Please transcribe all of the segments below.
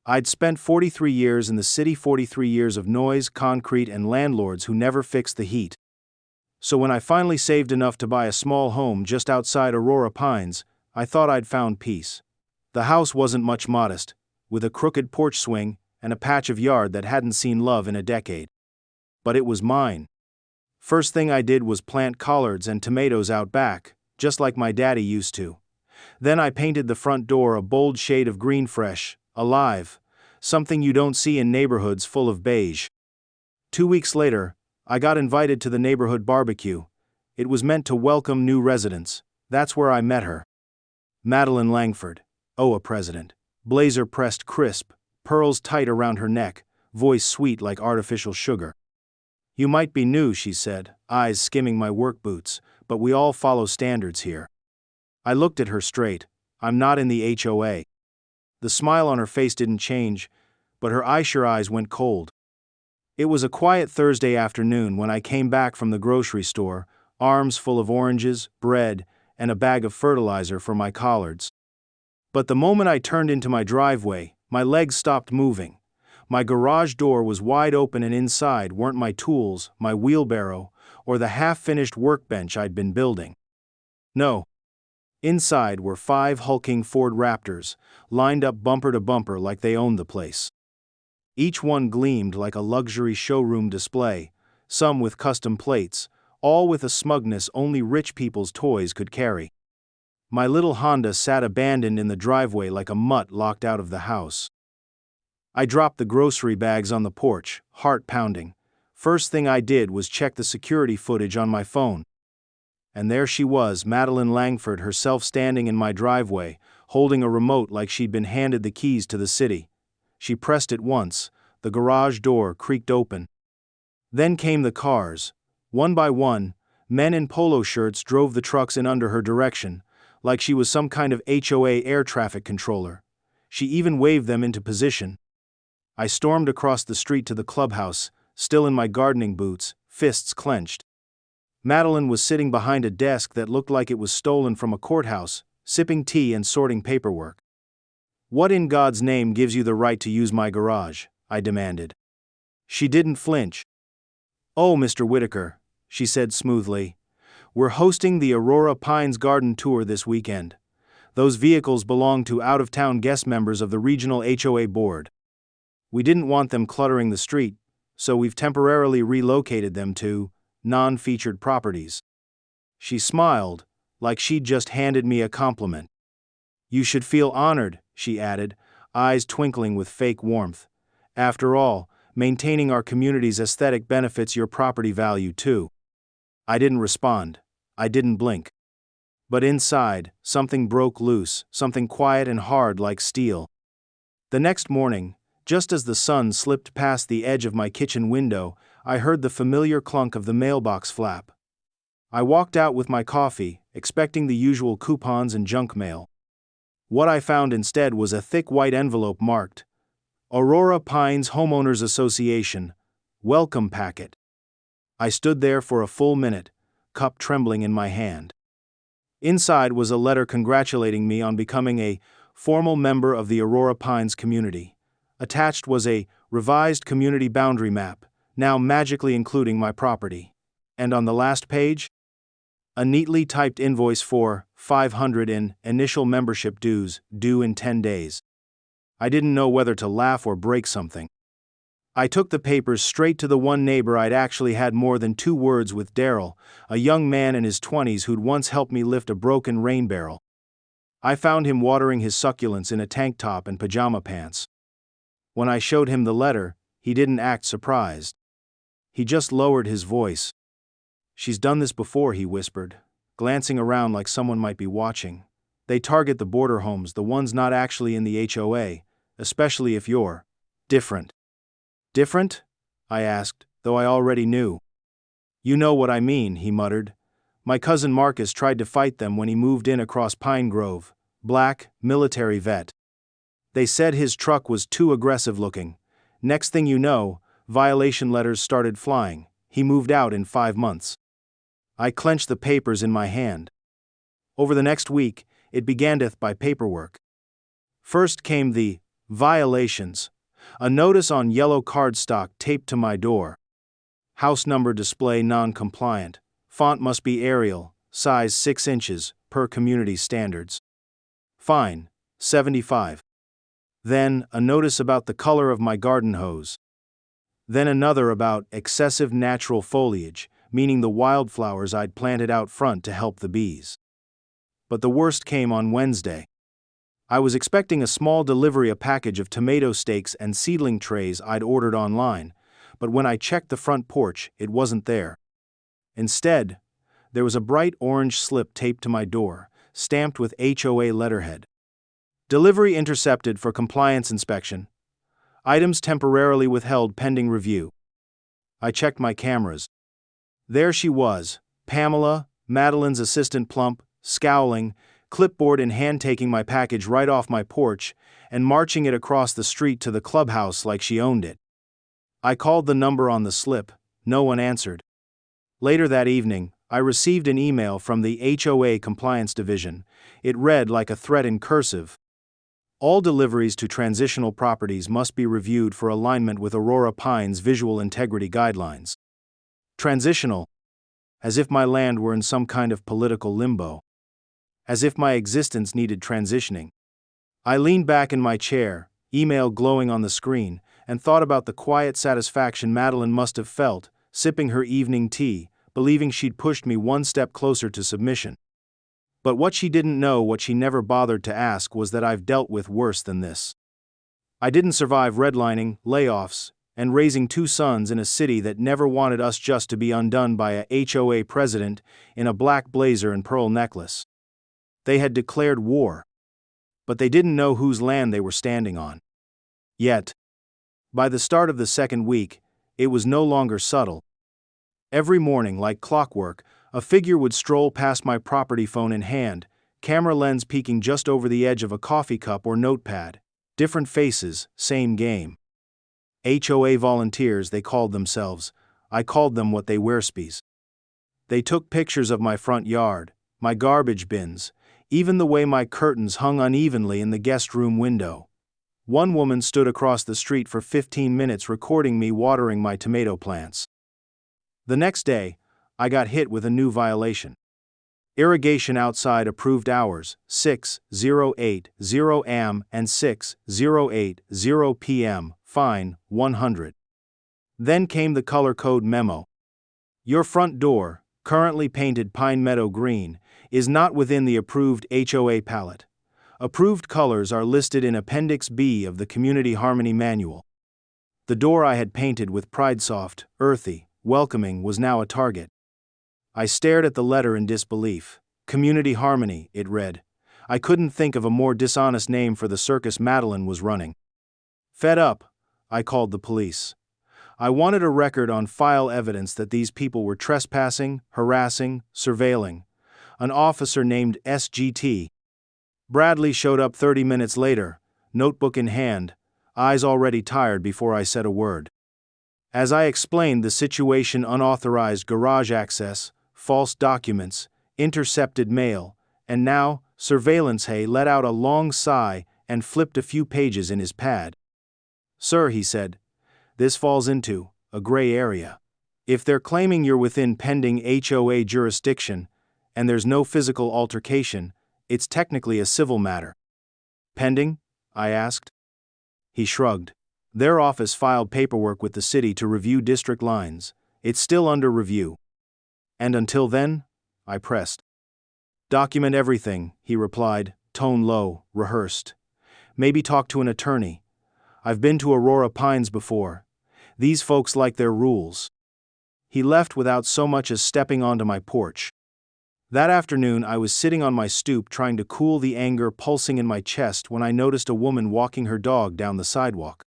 I'd spent 43 years in the city, 43 years of noise, concrete, and landlords who never fixed the heat. So when I finally saved enough to buy a small home just outside Aurora Pines, I thought I'd found peace. The house wasn't much modest, with a crooked porch swing and a patch of yard that hadn't seen love in a decade. But it was mine. First thing I did was plant collards and tomatoes out back, just like my daddy used to. Then I painted the front door a bold shade of green, fresh, alive, something you don't see in neighborhoods full of beige. 2 weeks later, I got invited to the neighborhood barbecue. It was meant to welcome new residents. That's where I met her. Madeline Langford, HOA President, blazer pressed crisp, pearls tight around her neck, voice sweet like artificial sugar. "You might be new," she said, eyes skimming my work boots, "but we all follow standards here." I looked at her straight. "I'm not in the HOA. The smile on her face didn't change, but her eyes went cold. It was a quiet Thursday afternoon when I came back from the grocery store, arms full of oranges, bread, and a bag of fertilizer for my collards. But the moment I turned into my driveway, my legs stopped moving. My garage door was wide open and inside weren't my tools, my wheelbarrow, or the half-finished workbench I'd been building. No. Inside were 5 hulking Ford Raptors, lined up bumper to bumper like they owned the place. Each one gleamed like a luxury showroom display, some with custom plates, all with a smugness only rich people's toys could carry. My little Honda sat abandoned in the driveway like a mutt locked out of the house. I dropped the grocery bags on the porch, heart pounding. First thing I did was check the security footage on my phone. And there she was, Madeline Langford herself, standing in my driveway, holding a remote like she'd been handed the keys to the city. She pressed it once, the garage door creaked open. Then came the cars. One by one, men in polo shirts drove the trucks in under her direction, like she was some kind of HOA air traffic controller. She even waved them into position. I stormed across the street to the clubhouse, still in my gardening boots, fists clenched. Madeline was sitting behind a desk that looked like it was stolen from a courthouse, sipping tea and sorting paperwork. "What in God's name gives you the right to use my garage?" I demanded. She didn't flinch. "Oh, Mr. Whitaker," she said smoothly, "we're hosting the Aurora Pines Garden Tour this weekend. Those vehicles belong to out-of-town guest members of the regional HOA board. We didn't want them cluttering the street, so we've temporarily relocated them to non-featured properties." She smiled, like she'd just handed me a compliment. "You should feel honored," she added, eyes twinkling with fake warmth. "After all, maintaining our community's aesthetic benefits your property value too." I didn't respond. I didn't blink. But inside, something broke loose, something quiet and hard like steel. The next morning, just as the sun slipped past the edge of my kitchen window, I heard the familiar clunk of the mailbox flap. I walked out with my coffee, expecting the usual coupons and junk mail. What I found instead was a thick white envelope marked Aurora Pines Homeowners Association, Welcome Packet. I stood there for a full minute, cup trembling in my hand. Inside was a letter congratulating me on becoming a formal member of the Aurora Pines community. Attached was a revised community boundary map, now magically including my property. And on the last page, a neatly typed invoice for $500 in initial membership dues, due in 10 days. I didn't know whether to laugh or break something. I took the papers straight to the one neighbor I'd actually had more than 2 words with, Daryl, a young man in his 20s who'd once helped me lift a broken rain barrel. I found him watering his succulents in a tank top and pajama pants. When I showed him the letter, he didn't act surprised. He just lowered his voice. "She's done this before," he whispered, glancing around like someone might be watching. "They target the border homes, the ones not actually in the HOA, especially if you're different." "Different?" I asked, though I already knew. "You know what I mean," he muttered. "My cousin Marcus tried to fight them when he moved in across Pine Grove. Black, military vet. They said his truck was too aggressive looking. Next thing you know, violation letters started flying. He moved out in 5 months." I clenched the papers in my hand. Over the next week, it began death by paperwork. First came the Violations. A notice on yellow cardstock taped to my door. House number display non-compliant. Font must be Arial, size 6 inches, per community standards. Fine, $75. Then, a notice about the color of my garden hose. Then another about excessive natural foliage, meaning the wildflowers I'd planted out front to help the bees. But the worst came on Wednesday. I was expecting a small delivery, a package of tomato steaks and seedling trays I'd ordered online, but when I checked the front porch, it wasn't there. Instead, there was a bright orange slip taped to my door, stamped with HOA letterhead. Delivery intercepted for compliance inspection. Items temporarily withheld pending review. I checked my cameras. There she was, Pamela, Madeline's assistant, plump, scowling, clipboard in hand, taking my package right off my porch and marching it across the street to the clubhouse like she owned it. I called the number on the slip. No one answered. Later that evening, I received an email from the HOA Compliance Division. It read like a threat in cursive. All deliveries to transitional properties must be reviewed for alignment with Aurora Pines Visual Integrity Guidelines. Transitional. As if my land were in some kind of political limbo. As if my existence needed transitioning. I leaned back in my chair, email glowing on the screen, and thought about the quiet satisfaction Madeline must have felt, sipping her evening tea, believing she'd pushed me one step closer to submission. But what she didn't know, what she never bothered to ask, was that I've dealt with worse than this. I didn't survive redlining, layoffs, and raising 2 sons in a city that never wanted us just to be undone by a HOA president in a black blazer and pearl necklace. They had declared war. But they didn't know whose land they were standing on. Yet, by the start of the second week, it was no longer subtle. Every morning, like clockwork, a figure would stroll past my property, phone in hand, camera lens peeking just over the edge of a coffee cup or notepad. Different faces, same game. HOA volunteers, they called themselves. I called them what they were, spies. They took pictures of my front yard, my garbage bins, even the way my curtains hung unevenly in the guest room window. One woman stood across the street for 15 minutes recording me watering my tomato plants. The next day, I got hit with a new violation. Irrigation outside approved hours, 6:08:0 am and 6:08:0 pm, fine, $100. Then came the color code memo. Your front door, currently painted pine meadow green, is not within the approved HOA palette. Approved colors are listed in Appendix B of the Community Harmony Manual. The door I had painted with pride, soft, earthy, welcoming, was now a target. I stared at the letter in disbelief. Community Harmony, it read. I couldn't think of a more dishonest name for the circus Madeline was running. Fed up, I called the police. I wanted a record on file, evidence that these people were trespassing, harassing, surveilling. An officer named SGT. Bradley showed up 30 minutes later, notebook in hand, eyes already tired before I said a word. As I explained the situation: unauthorized garage access, false documents, intercepted mail, and now surveillance, he let out a long sigh and flipped a few pages in his pad. Sir, he said, this falls into a gray area. If they're claiming you're within pending HOA jurisdiction, and there's no physical altercation, it's technically a civil matter. Pending? I asked. He shrugged. Their office filed paperwork with the city to review district lines. It's still under review. And until then? I pressed. Document everything, he replied, tone low, rehearsed. Maybe talk to an attorney. I've been to Aurora Pines before. These folks like their rules. He left without so much as stepping onto my porch. That afternoon I was sitting on my stoop trying to cool the anger pulsing in my chest when I noticed a woman walking her dog down the sidewalk.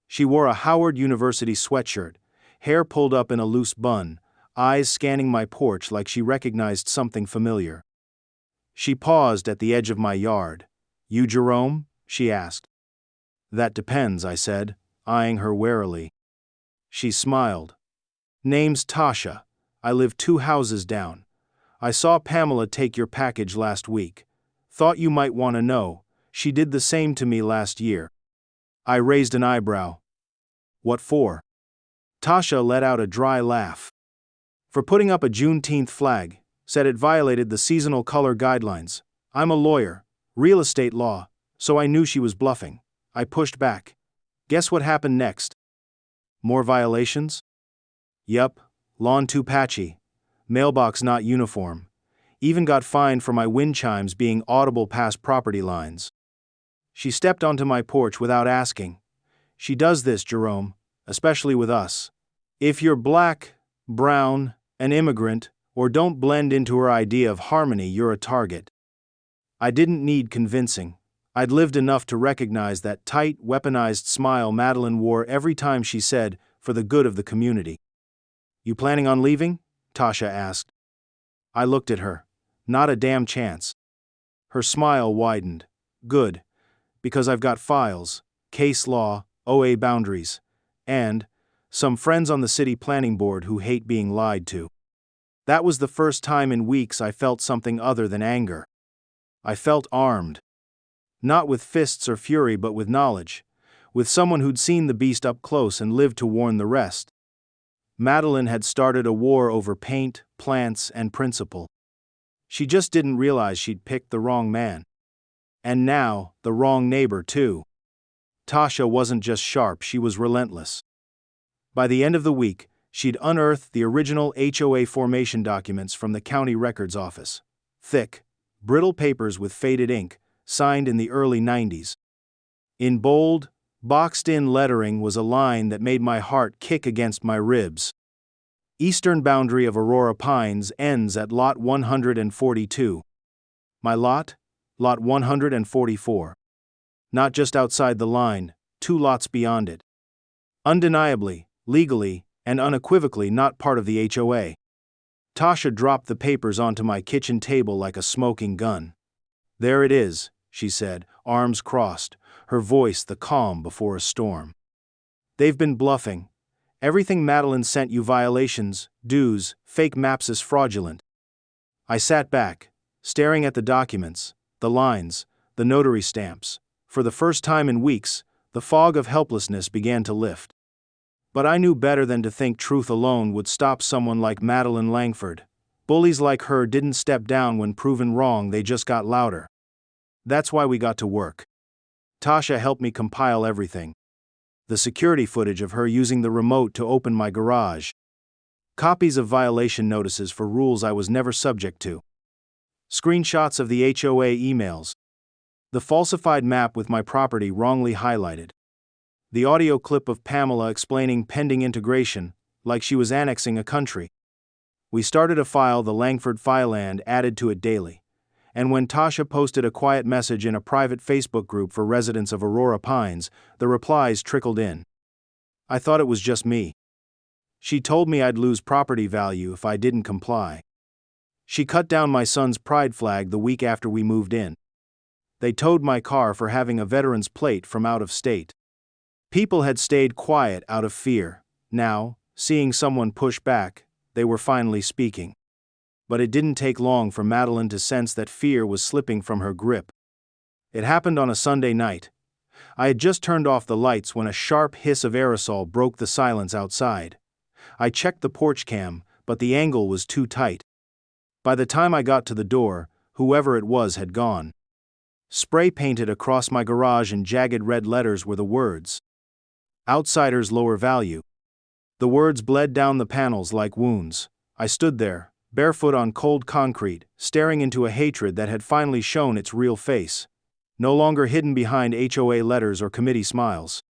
She wore a Howard University sweatshirt, hair pulled up in a loose bun, eyes scanning my porch like she recognized something familiar. She paused at the edge of my yard. You Jerome? She asked. That depends, I said, eyeing her warily. She smiled. Name's Tasha. I live 2 houses down. I saw Pamela take your package last week. Thought you might want to know. She did the same to me last year. I raised an eyebrow. What for? Tasha let out a dry laugh. For putting up a Juneteenth flag, said it violated the seasonal color guidelines. I'm a lawyer, real estate law, so I knew she was bluffing. I pushed back. Guess what happened next? More violations? Yup, lawn too patchy, mailbox not uniform. Even got fined for my wind chimes being audible past property lines. She stepped onto my porch without asking. She does this, Jerome, especially with us. If you're black, brown, an immigrant, or don't blend into her idea of harmony, you're a target. I didn't need convincing. I'd lived enough to recognize that tight, weaponized smile Madeline wore every time she said, for the good of the community. You planning on leaving? Tasha asked. I looked at her. Not a damn chance. Her smile widened. Good. Because I've got files, case law, OA boundaries, and some friends on the city planning board who hate being lied to. That was the first time in weeks I felt something other than anger. I felt armed. Not with fists or fury, but with knowledge. With someone who'd seen the beast up close and lived to warn the rest. Madeline had started a war over paint, plants, and principle. She just didn't realize she'd picked the wrong man. And now, the wrong neighbor, too. Tasha wasn't just sharp, she was relentless. By the end of the week, she'd unearthed the original HOA formation documents from the county records office. Thick, brittle papers with faded ink, signed in the early 90s. In bold, boxed-in lettering was a line that made my heart kick against my ribs. Eastern boundary of Aurora Pines ends at Lot 142. My lot? Lot 144. Not just outside the line, 2 lots beyond it. Undeniably, legally, and unequivocally not part of the HOA. Tasha dropped the papers onto my kitchen table like a smoking gun. There it is, she said, arms crossed, her voice the calm before a storm. They've been bluffing. Everything Madeline sent you, violations, dues, fake maps, is fraudulent. I sat back, staring at the documents, the lines, the notary stamps. For the first time in weeks, the fog of helplessness began to lift. But I knew better than to think truth alone would stop someone like Madeline Langford. Bullies like her didn't step down when proven wrong, they just got louder. That's why we got to work. Tasha helped me compile everything. The security footage of her using the remote to open my garage. Copies of violation notices for rules I was never subject to. Screenshots of the HOA emails. The falsified map with my property wrongly highlighted. The audio clip of Pamela explaining pending integration, like she was annexing a country. We started a file the Langford file and added to it daily. And when Tasha posted a quiet message in a private Facebook group for residents of Aurora Pines, the replies trickled in. I thought it was just me. She told me I'd lose property value if I didn't comply. She cut down my son's pride flag the week after we moved in. They towed my car for having a veteran's plate from out of state. People had stayed quiet out of fear. Now, seeing someone push back, they were finally speaking. But it didn't take long for Madeline to sense that fear was slipping from her grip. It happened on a Sunday night. I had just turned off the lights when a sharp hiss of aerosol broke the silence outside. I checked the porch cam, but the angle was too tight. By the time I got to the door, whoever it was had gone. Spray painted across my garage in jagged red letters were the words, "Outsiders lower value." The words bled down the panels like wounds. I stood there, barefoot on cold concrete, staring into a hatred that had finally shown its real face. No longer hidden behind HOA letters or committee smiles.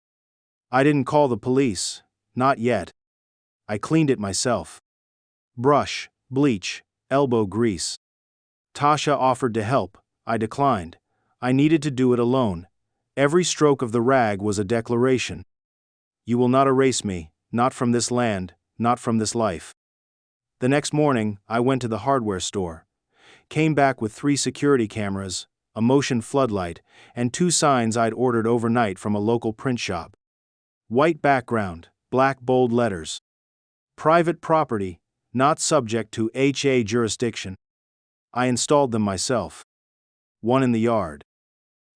I didn't call the police, not yet. I cleaned it myself. Brush, bleach, elbow grease. Tasha offered to help. I declined. I needed to do it alone. Every stroke of the rag was a declaration. You will not erase me, not from this land, not from this life. The next morning, I went to the hardware store. Came back with 3 security cameras, a motion floodlight, and 2 signs I'd ordered overnight from a local print shop. White background, black bold letters. Private property, not subject to HA jurisdiction. I installed them myself. 1 in the yard.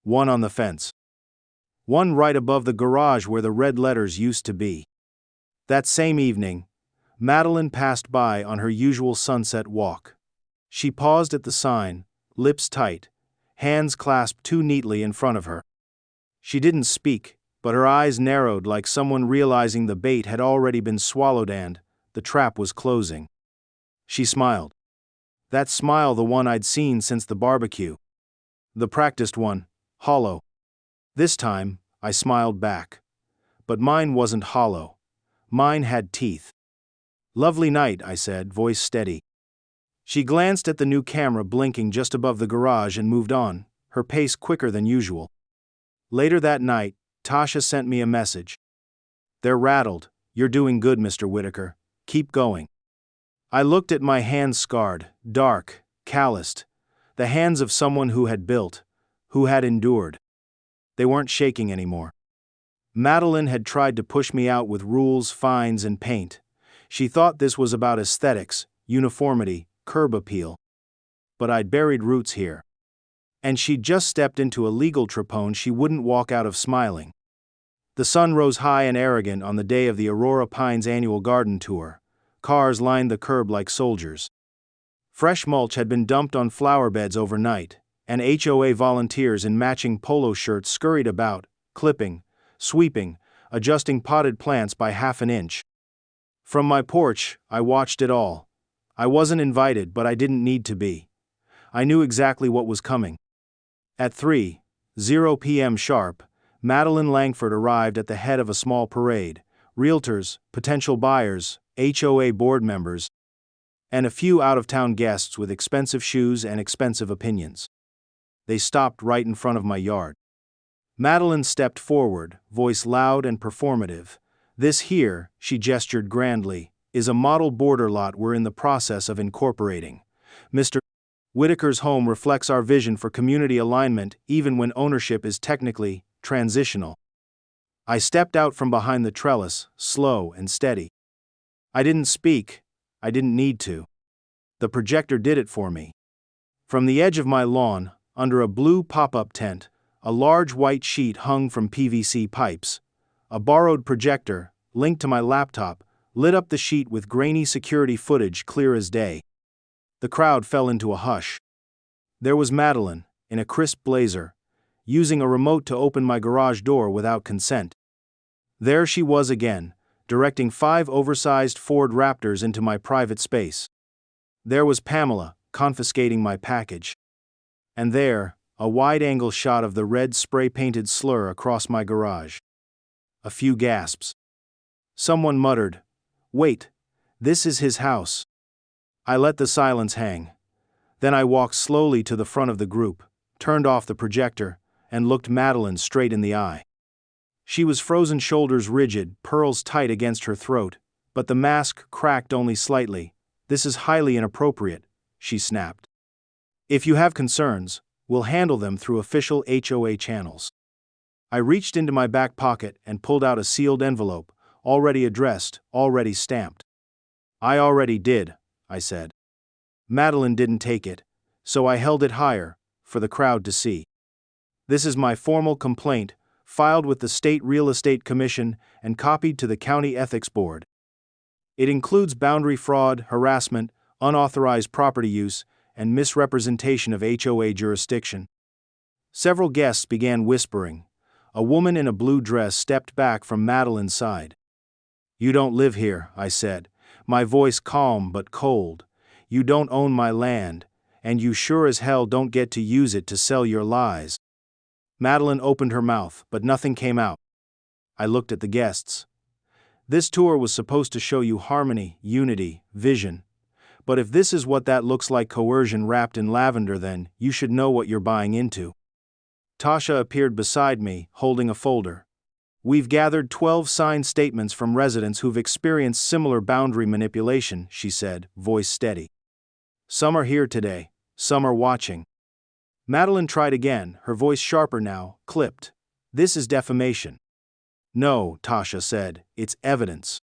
1 on the fence. one right above the garage where the red letters used to be. That same evening, Madeline passed by on her usual sunset walk. She paused at the sign, lips tight, hands clasped too neatly in front of her. She didn't speak, but her eyes narrowed like someone realizing the bait had already been swallowed and the trap was closing. She smiled. That smile, the one I'd seen since the barbecue. The practiced one, hollow. This time, I smiled back. But mine wasn't hollow. Mine had teeth. "Lovely night," I said, voice steady. She glanced at the new camera blinking just above the garage and moved on, her pace quicker than usual. Later that night, Tasha sent me a message. "They're rattled. You're doing good, Mr. Whitaker. Keep going." I looked at my hands, scarred, dark, calloused, the hands of someone who had built, who had endured. They weren't shaking anymore. Madeline had tried to push me out with rules, fines, and paint. She thought this was about aesthetics, uniformity, curb appeal. But I'd buried roots here. And she'd just stepped into a legal trapone she wouldn't walk out of smiling. The sun rose high and arrogant on the day of the Aurora Pines annual garden tour. Cars lined the curb like soldiers. Fresh mulch had been dumped on flower beds overnight, and HOA volunteers in matching polo shirts scurried about, clipping, sweeping, adjusting potted plants by half an inch. From my porch, I watched it all. I wasn't invited, but I didn't need to be. I knew exactly what was coming. At 3:00 p.m. sharp, Madeline Langford arrived at the head of a small parade. Realtors, potential buyers, HOA board members, and a few out-of-town guests with expensive shoes and expensive opinions. They stopped right in front of my yard. Madeline stepped forward, voice loud and performative. "This here," she gestured grandly, "is a model border lot we're in the process of incorporating. Mr. Whitaker's home reflects our vision for community alignment even when ownership is technically transitional." I stepped out from behind the trellis, slow and steady. I didn't speak. I didn't need to. The projector did it for me. From the edge of my lawn, under a blue pop-up tent, a large white sheet hung from PVC pipes. A borrowed projector, linked to my laptop, lit up the sheet with grainy security footage clear as day. The crowd fell into a hush. There was Madeline, in a crisp blazer, using a remote to open my garage door without consent. There she was again, directing 5 oversized Ford Raptors into my private space. There was Pamela, confiscating my package. And there, a wide-angle shot of the red spray-painted slur across my garage. A few gasps. Someone muttered, "Wait, this is his house." I let the silence hang. Then I walked slowly to the front of the group, turned off the projector, and looked Madeline straight in the eye. She was frozen, shoulders rigid, pearls tight against her throat, but the mask cracked only slightly. "This is highly inappropriate," she snapped. "If you have concerns, we'll handle them through official HOA channels." I reached into my back pocket and pulled out a sealed envelope, already addressed, already stamped. "I already did," I said. Madeline didn't take it, so I held it higher, for the crowd to see. "This is my formal complaint, filed with the State Real Estate Commission and copied to the County Ethics Board. It includes boundary fraud, harassment, unauthorized property use, and misrepresentation of HOA jurisdiction." Several guests began whispering. A woman in a blue dress stepped back from Madeline's side. "You don't live here," I said, my voice calm but cold. "You don't own my land, and you sure as hell don't get to use it to sell your lies." Madeline opened her mouth, but nothing came out. I looked at the guests. This tour was supposed to show you harmony, unity, vision. But if this is what that looks like, coercion wrapped in lavender, then you should know what you're buying into. Tasha appeared beside me, holding a folder. "We've gathered 12 signed statements from residents who've experienced similar boundary manipulation," she said, voice steady. "Some are here today, some are watching." Madeline tried again, her voice sharper now, clipped. "This is defamation." "No," Tasha said, "it's evidence."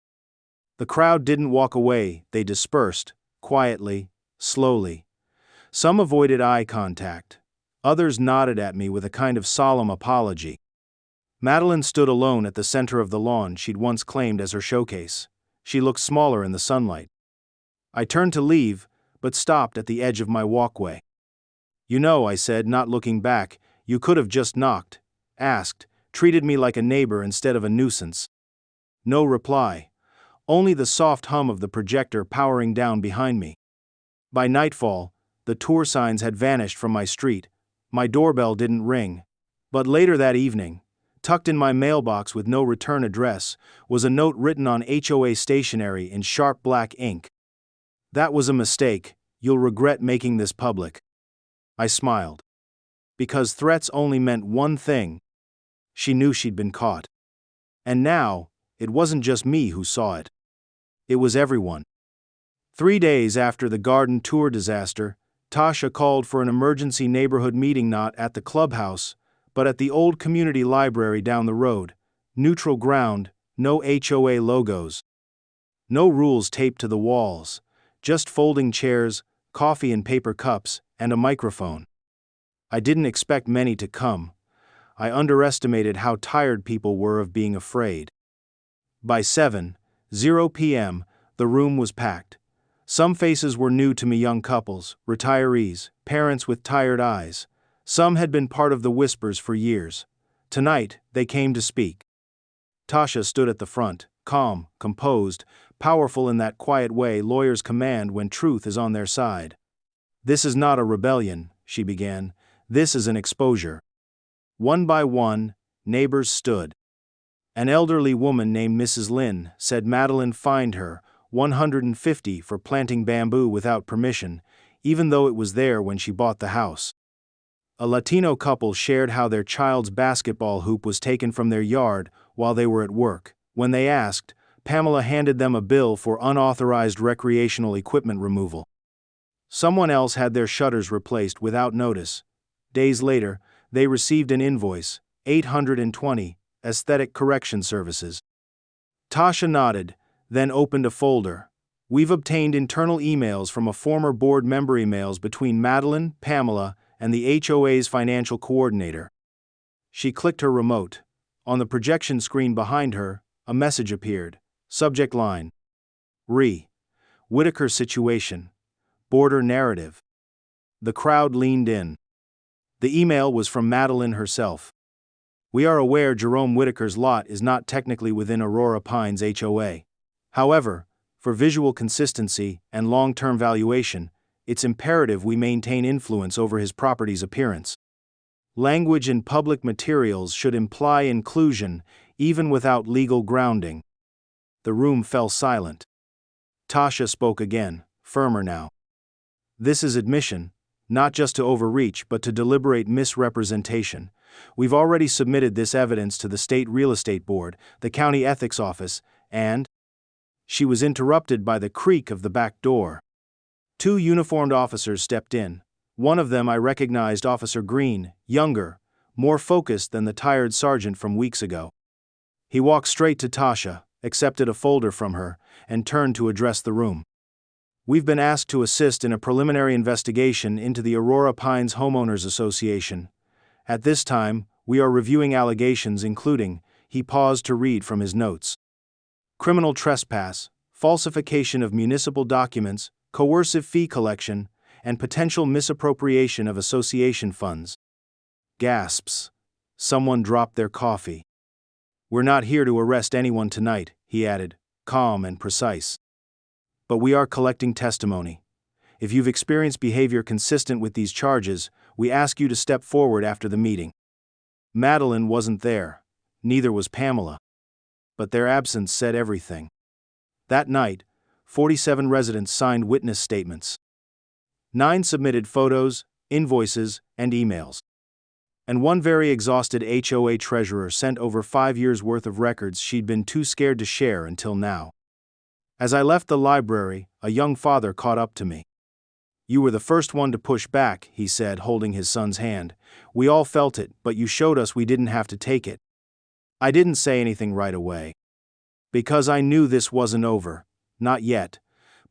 The crowd didn't walk away, they dispersed, quietly, slowly. Some avoided eye contact. Others nodded at me with a kind of solemn apology. Madeline stood alone at the center of the lawn she'd once claimed as her showcase. She looked smaller in the sunlight. I turned to leave, but stopped at the edge of my walkway. "You know," I said, not looking back, "you could have just knocked, asked, treated me like a neighbor instead of a nuisance." No reply. Only the soft hum of the projector powering down behind me. By nightfall, the tour signs had vanished from my street. My doorbell didn't ring. But later that evening, tucked in my mailbox with no return address, was a note written on HOA stationery in sharp black ink. "That was a mistake. You'll regret making this public." I smiled. Because threats only meant one thing. She knew she'd been caught. And now, it wasn't just me who saw it. It was everyone. 3 days after the garden tour disaster, Tasha called for an emergency neighborhood meeting not at the clubhouse, but at the old community library down the road. Neutral ground, no HOA logos. No rules taped to the walls, just folding chairs, coffee in paper cups, and a microphone. I didn't expect many to come. I underestimated how tired people were of being afraid. By 7:00 p.m., the room was packed. Some faces were new to me, young couples, retirees, parents with tired eyes. Some had been part of the whispers for years. Tonight, they came to speak. Tasha stood at the front, calm, composed, powerful in that quiet way lawyers command when truth is on their side. "This is not a rebellion," she began. "This is an exposure." One by one, neighbors stood. An elderly woman named Mrs. Lynn said Madeline fined her $150 for planting bamboo without permission, even though it was there when she bought the house. A Latino couple shared how their child's basketball hoop was taken from their yard while they were at work. When they asked, Pamela handed them a bill for unauthorized recreational equipment removal. Someone else had their shutters replaced without notice. Days later, they received an invoice, $820, aesthetic correction services. Tasha nodded, then opened a folder. "We've obtained internal emails from a former board member, emails between Madeline, Pamela, and the HOA's financial coordinator." She clicked her remote. On the projection screen behind her, a message appeared. Subject line: Whitaker situation. Border narrative. The crowd leaned in. The email was from Madeline herself. "We are aware Jerome Whitaker's lot is not technically within Aurora Pines HOA. However, for visual consistency and long-term valuation, it's imperative we maintain influence over his property's appearance. Language in public materials should imply inclusion, even without legal grounding." The room fell silent. Tasha spoke again, firmer now. "This is admission, not just to overreach but to deliberate misrepresentation. We've already submitted this evidence to the State Real Estate Board, the County Ethics Office, and—" She was interrupted by the creak of the back door. 2 uniformed officers stepped in. One of them I recognized, Officer Green, younger, more focused than the tired sergeant from weeks ago. He walked straight to Tasha, accepted a folder from her, and turned to address the room. "We've been asked to assist in a preliminary investigation into the Aurora Pines Homeowners Association. At this time, we are reviewing allegations including," he paused to read from his notes, "criminal trespass, falsification of municipal documents, coercive fee collection, and potential misappropriation of association funds." Gasps. Someone dropped their coffee. "We're not here to arrest anyone tonight," he added, calm and precise. "But we are collecting testimony. If you've experienced behavior consistent with these charges, we ask you to step forward after the meeting." Madeline wasn't there. Neither was Pamela. But their absence said everything. That night, 47 residents signed witness statements. 9 submitted photos, invoices, and emails. And one very exhausted HOA treasurer sent over 5 years' worth of records she'd been too scared to share until now. As I left the library, a young father caught up to me. "You were the first one to push back," he said, holding his son's hand. "We all felt it, but you showed us we didn't have to take it." I didn't say anything right away. Because I knew this wasn't over. Not yet.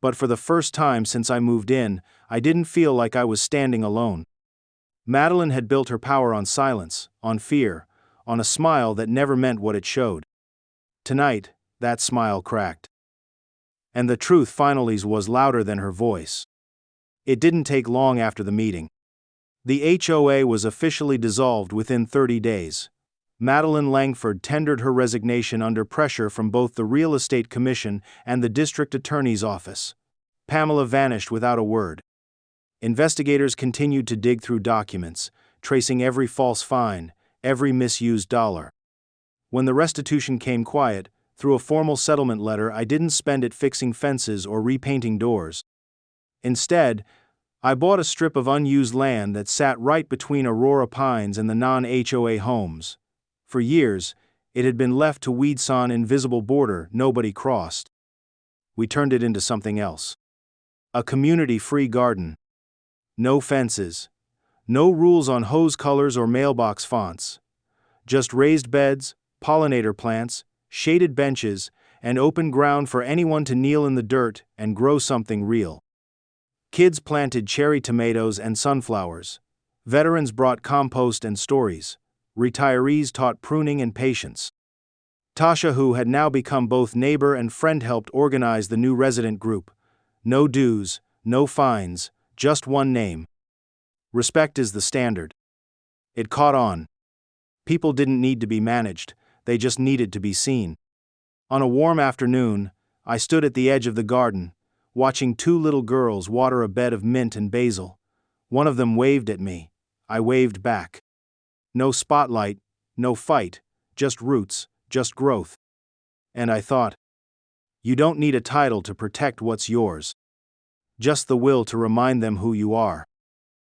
But for the first time since I moved in, I didn't feel like I was standing alone. Madeline had built her power on silence, on fear, on a smile that never meant what it showed. Tonight, that smile cracked. And the truth finally was louder than her voice. It didn't take long after the meeting. The HOA was officially dissolved within 30 days. Madeline Langford tendered her resignation under pressure from both the Real Estate Commission and the District Attorney's Office. Pamela vanished without a word. Investigators continued to dig through documents, tracing every false fine, every misused dollar. When the restitution came quiet, through a formal settlement letter, I didn't spend it fixing fences or repainting doors. Instead, I bought a strip of unused land that sat right between Aurora Pines and the non-HOA homes. For years, it had been left to weed an invisible border nobody crossed. We turned it into something else. A community-free garden. No fences. No rules on hose colors or mailbox fonts. Just raised beds, pollinator plants, shaded benches, and open ground for anyone to kneel in the dirt and grow something real. Kids planted cherry tomatoes and sunflowers. Veterans brought compost and stories. Retirees taught pruning and patience. Tasha, who had now become both neighbor and friend, helped organize the new resident group. No dues, no fines, just one name. Respect is the standard. It caught on. People didn't need to be managed, they just needed to be seen. On a warm afternoon, I stood at the edge of the garden, watching two little girls water a bed of mint and basil. One of them waved at me. I waved back. No spotlight, no fight, just roots, just growth. And I thought, you don't need a title to protect what's yours. Just the will to remind them who you are.